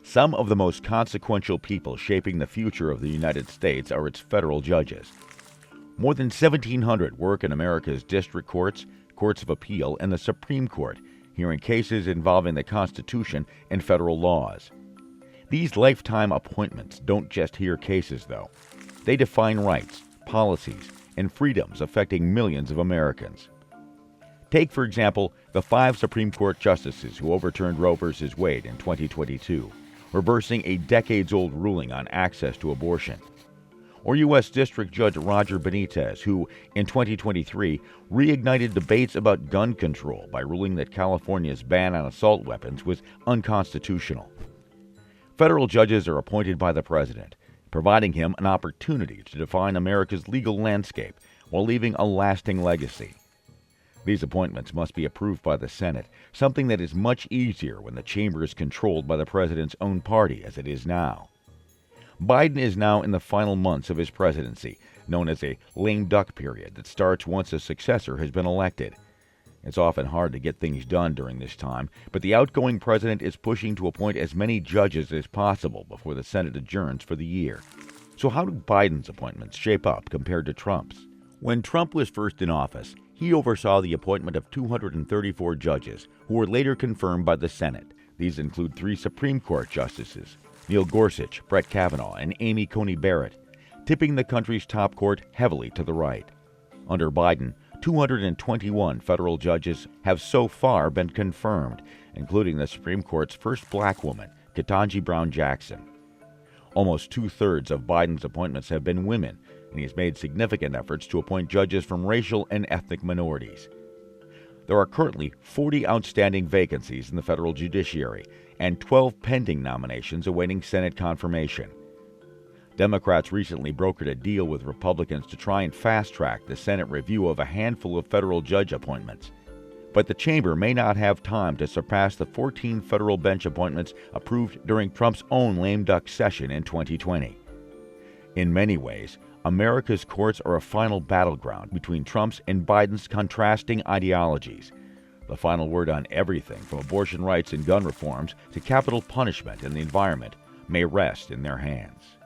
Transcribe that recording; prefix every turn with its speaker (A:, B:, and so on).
A: Some of the most consequential people shaping the future of the United States are its federal judges. More than 1,700 work in America's district courts, courts of appeal, and the Supreme Court, hearing cases involving the Constitution and federal laws. These lifetime appointments don't just hear cases, though. They define rights, policies, and freedoms affecting millions of Americans. Take, for example, the 5 Supreme Court justices who overturned Roe v. Wade in 2022, reversing a decades-old ruling on access to abortion. Or U.S. District Judge Roger Benitez, who, in 2023, reignited debates about gun control by ruling that California's ban on assault weapons was unconstitutional. Federal judges are appointed by the president, providing him an opportunity to define America's legal landscape while leaving a lasting legacy. These appointments must be approved by the Senate, something that is much easier when the chamber is controlled by the president's own party, as it is now. Biden is now in the final months of his presidency, known as a lame duck period that starts once a successor has been elected. It's often hard to get things done during this time, but the outgoing president is pushing to appoint as many judges as possible before the Senate adjourns for the year. So how do Biden's appointments shape up compared to Trump's? When Trump was first in office, he oversaw the appointment of 234 judges, who were later confirmed by the Senate. These include 3 Supreme Court justices, Neil Gorsuch, Brett Kavanaugh, and Amy Coney Barrett, tipping the country's top court heavily to the right. Under Biden, 221 federal judges have so far been confirmed, including the Supreme Court's first black woman, Ketanji Brown Jackson. Almost 2/3 of Biden's appointments have been women, and he has made significant efforts to appoint judges from racial and ethnic minorities. There are currently 40 outstanding vacancies in the federal judiciary and 12 pending nominations awaiting Senate confirmation. Democrats recently brokered a deal with Republicans to try and fast-track the Senate review of a handful of federal judge appointments. But the chamber may not have time to surpass the 14 federal bench appointments approved during Trump's own lame duck session in 2020. In many ways, America's courts are a final battleground between Trump's and Biden's contrasting ideologies. The final word on everything from abortion rights and gun reforms to capital punishment and the environment may rest in their hands.